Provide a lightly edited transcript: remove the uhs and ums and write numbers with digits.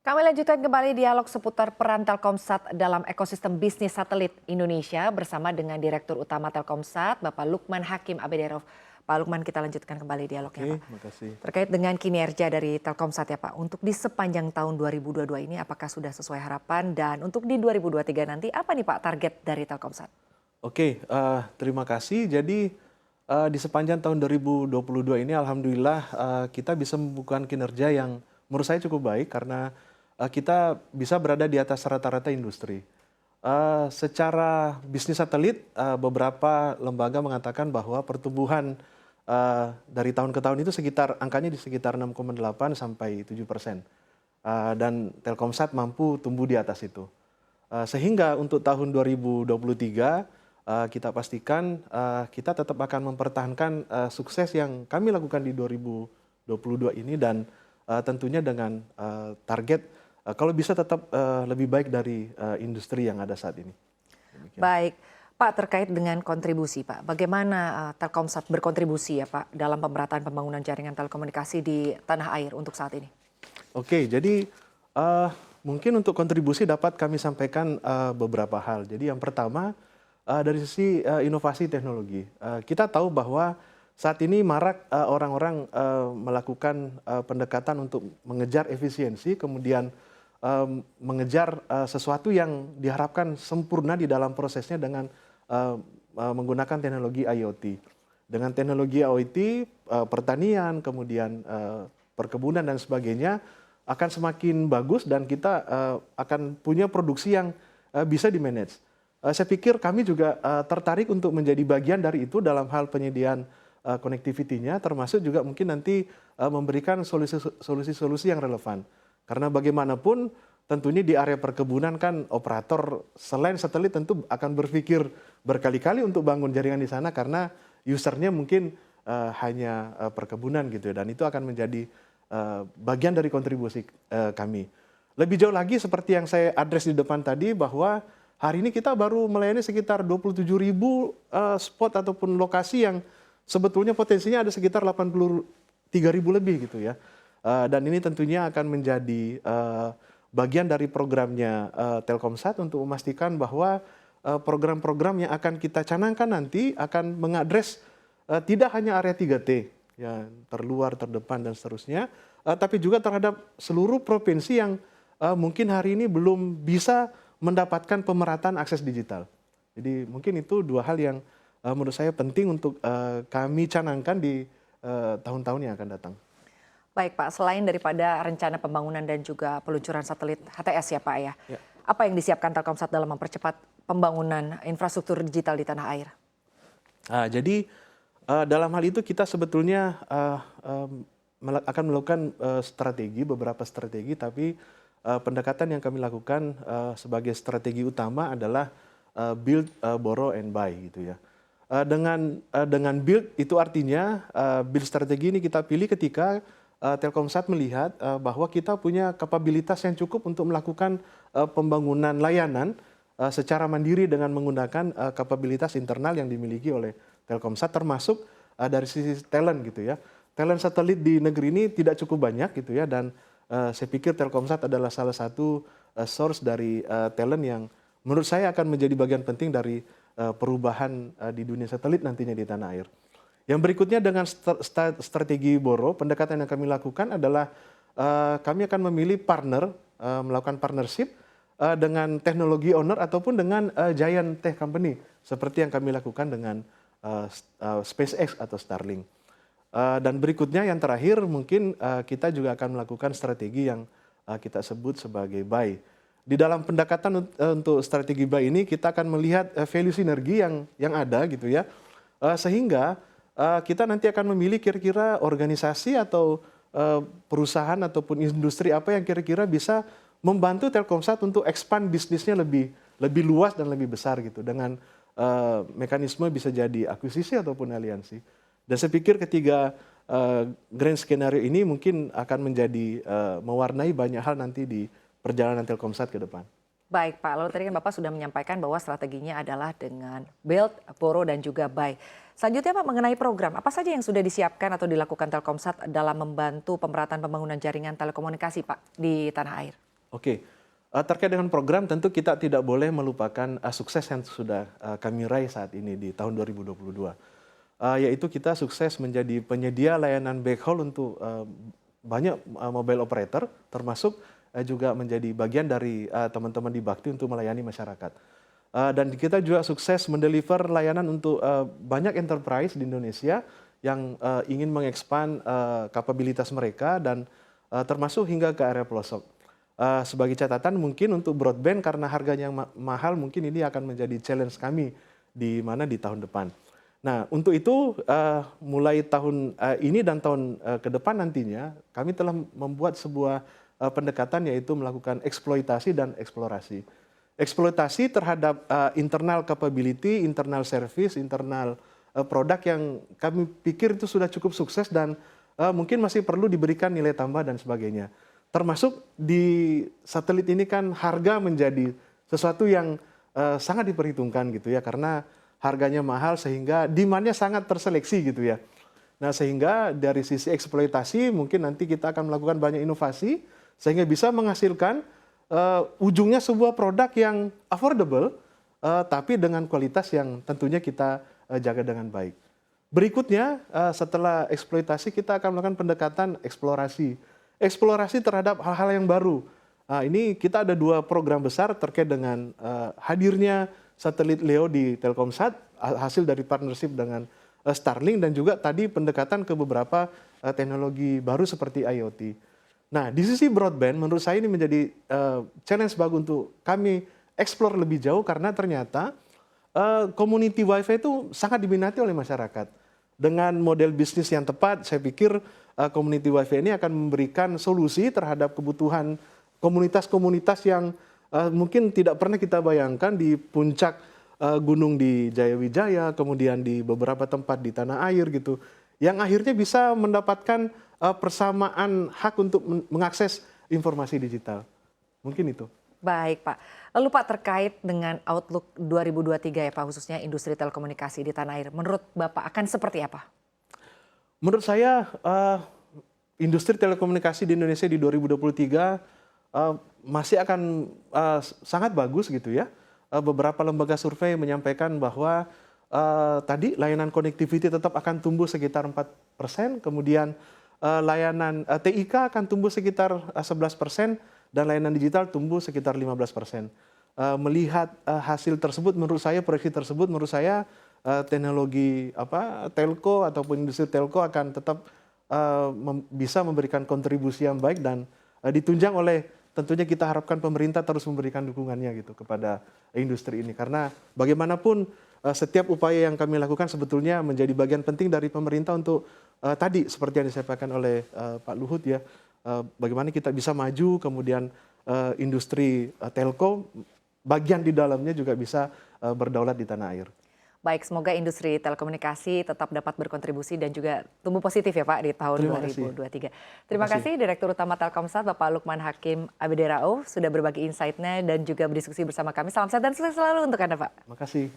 Kami lanjutkan kembali dialog seputar peran Telkomsat dalam ekosistem bisnis satelit Indonesia bersama dengan Direktur Utama Telkomsat, Bapak Lukman Hakim Abederov. Pak Lukman, kita lanjutkan kembali dialognya, Pak. Oke, makasih. Terkait dengan kinerja dari Telkomsat ya, Pak. Untuk di sepanjang tahun 2022 ini apakah sudah sesuai harapan dan untuk di 2023 nanti apa nih Pak target dari Telkomsat? Oke, terima kasih. Jadi di sepanjang tahun 2022 ini alhamdulillah kita bisa membukukan kinerja yang menurut saya cukup baik karena kita bisa berada di atas rata-rata industri. Secara bisnis satelit, beberapa lembaga mengatakan bahwa pertumbuhan dari tahun ke tahun itu angkanya di sekitar 6,8 sampai 7%. Dan Telkomsat mampu tumbuh di atas itu. Sehingga untuk tahun 2023 kita pastikan kita tetap akan mempertahankan sukses yang kami lakukan di 2022 ini dan tentunya dengan target kalau bisa tetap lebih baik dari industri yang ada saat ini. Demikian. Baik, Pak, terkait dengan kontribusi Pak, bagaimana Telkomsat berkontribusi ya Pak dalam pemerataan pembangunan jaringan telekomunikasi di tanah air untuk saat ini? Oke, jadi mungkin untuk kontribusi dapat kami sampaikan beberapa hal. Jadi yang pertama dari sisi inovasi teknologi, kita tahu bahwa saat ini marak orang-orang melakukan pendekatan untuk mengejar efisiensi, kemudian mengejar sesuatu yang diharapkan sempurna di dalam prosesnya dengan menggunakan teknologi IoT. Dengan teknologi IoT, pertanian, kemudian perkebunan dan sebagainya akan semakin bagus dan kita akan punya produksi yang bisa di-manage. Saya pikir kami juga tertarik untuk menjadi bagian dari itu dalam hal penyediaan connectivity-nya, termasuk juga mungkin nanti memberikan solusi-solusi yang relevan. Karena bagaimanapun tentunya di area perkebunan kan operator selain satelit tentu akan berpikir berkali-kali untuk bangun jaringan di sana karena usernya mungkin hanya perkebunan gitu ya, dan itu akan menjadi bagian dari kontribusi kami. Lebih jauh lagi seperti yang saya address di depan tadi bahwa hari ini kita baru melayani sekitar 27.000 spot ataupun lokasi yang sebetulnya potensinya ada sekitar 83.000 lebih gitu ya. Dan ini tentunya akan menjadi bagian dari programnya Telkomsat untuk memastikan bahwa program-program yang akan kita canangkan nanti akan mengadres tidak hanya area 3T, ya, terluar, terdepan, dan seterusnya, tapi juga terhadap seluruh provinsi yang mungkin hari ini belum bisa mendapatkan pemerataan akses digital. Jadi mungkin itu dua hal yang menurut saya penting untuk kami canangkan di tahun-tahun yang akan datang. Baik Pak, selain daripada rencana pembangunan dan juga peluncuran satelit HTS ya Pak ya, apa yang disiapkan Telkomsat dalam mempercepat pembangunan infrastruktur digital di tanah air? Jadi dalam hal itu kita sebetulnya akan melakukan beberapa strategi, tapi pendekatan yang kami lakukan sebagai strategi utama adalah build, borrow, and buy gitu ya. Dengan build itu artinya build strategi ini kita pilih ketika Telkomsat melihat bahwa kita punya kapabilitas yang cukup untuk melakukan pembangunan layanan secara mandiri dengan menggunakan kapabilitas internal yang dimiliki oleh Telkomsat, termasuk dari sisi talent gitu ya. Talent satelit di negeri ini tidak cukup banyak gitu ya, dan saya pikir Telkomsat adalah salah satu source dari talent yang menurut saya akan menjadi bagian penting dari perubahan di dunia satelit nantinya di tanah air. Yang berikutnya dengan strategi borrow, pendekatan yang kami lakukan adalah kami akan memilih partner, melakukan partnership dengan teknologi owner ataupun dengan giant tech company seperti yang kami lakukan dengan SpaceX atau Starlink. Dan berikutnya yang terakhir mungkin kita juga akan melakukan strategi yang kita sebut sebagai buy. Di dalam pendekatan untuk strategi buy ini kita akan melihat value sinergi yang ada gitu ya, sehingga kita nanti akan memilih kira-kira organisasi atau perusahaan ataupun industri apa yang kira-kira bisa membantu Telkomsat untuk expand bisnisnya lebih luas dan lebih besar gitu dengan mekanisme bisa jadi akuisisi ataupun aliansi. Dan saya pikir ketiga grand skenario ini mungkin akan menjadi mewarnai banyak hal nanti di perjalanan Telkomsat ke depan. Baik Pak, lalu tadi kan Bapak sudah menyampaikan bahwa strateginya adalah dengan build, borrow, dan juga buy. Selanjutnya Pak, mengenai program, apa saja yang sudah disiapkan atau dilakukan Telkomsat dalam membantu pemerataan pembangunan jaringan telekomunikasi Pak di tanah air? Oke, terkait dengan program tentu kita tidak boleh melupakan sukses yang sudah kami raih saat ini di tahun 2022. Yaitu kita sukses menjadi penyedia layanan backhaul untuk banyak mobile operator, termasuk juga menjadi bagian dari teman-teman di Bakti untuk melayani masyarakat. Dan kita juga sukses mendeliver layanan untuk banyak enterprise di Indonesia yang ingin mengekspand kapabilitas mereka dan termasuk hingga ke area pelosok. Sebagai catatan mungkin untuk broadband karena harganya yang mahal mungkin ini akan menjadi challenge kami di mana di tahun depan. Nah untuk itu mulai tahun ini dan tahun ke depan nantinya kami telah membuat sebuah pendekatan yaitu melakukan eksploitasi dan eksplorasi. Eksploitasi terhadap internal capability, internal service, internal produk yang kami pikir itu sudah cukup sukses dan mungkin masih perlu diberikan nilai tambah dan sebagainya. Termasuk di satelit ini kan harga menjadi sesuatu yang sangat diperhitungkan gitu ya karena harganya mahal sehingga demand-nya sangat terseleksi gitu ya. Nah sehingga dari sisi eksploitasi mungkin nanti kita akan melakukan banyak inovasi sehingga bisa menghasilkan ujungnya sebuah produk yang affordable tapi dengan kualitas yang tentunya kita jaga dengan baik. Berikutnya setelah eksploitasi kita akan melakukan pendekatan eksplorasi. Eksplorasi terhadap hal-hal yang baru. Ini kita ada 2 program besar terkait dengan hadirnya satelit LEO di Telkomsat, hasil dari partnership dengan Starlink dan juga tadi pendekatan ke beberapa teknologi baru seperti IoT. Nah, di sisi broadband menurut saya ini menjadi challenge bagus untuk kami explore lebih jauh karena ternyata community wifi itu sangat diminati oleh masyarakat. Dengan model bisnis yang tepat, saya pikir community wifi ini akan memberikan solusi terhadap kebutuhan komunitas-komunitas yang mungkin tidak pernah kita bayangkan di puncak gunung di Jayawijaya, kemudian di beberapa tempat di tanah air gitu, yang akhirnya bisa mendapatkan persamaan hak untuk mengakses informasi digital. Mungkin itu. Baik Pak. Lalu Pak terkait dengan outlook 2023 ya Pak khususnya industri telekomunikasi di tanah air. Menurut Bapak akan seperti apa? Menurut saya industri telekomunikasi di Indonesia di 2023 masih akan sangat bagus gitu ya. Beberapa lembaga survei menyampaikan bahwa tadi layanan connectivity tetap akan tumbuh sekitar 4%, kemudian layanan TIK akan tumbuh sekitar 11%, dan layanan digital tumbuh sekitar 15%. Melihat hasil tersebut, menurut saya proyeksi tersebut, menurut saya teknologi telco ataupun industri telco akan tetap bisa memberikan kontribusi yang baik dan ditunjang oleh tentunya kita harapkan pemerintah terus memberikan dukungannya gitu kepada industri ini karena bagaimanapun setiap upaya yang kami lakukan sebetulnya menjadi bagian penting dari pemerintah untuk tadi seperti yang disampaikan oleh Pak Luhut ya. Bagaimana kita bisa maju, kemudian industri telco, bagian di dalamnya juga bisa berdaulat di tanah air. Baik, semoga industri telekomunikasi tetap dapat berkontribusi dan juga tumbuh positif ya Pak di tahun 2023. Terima kasih Direktur Utama Telkomsat Bapak Lukman Hakim Abderauf sudah berbagi insight-nya dan juga berdiskusi bersama kami. Salam sehat dan sukses selalu untuk Anda Pak. Terima kasih.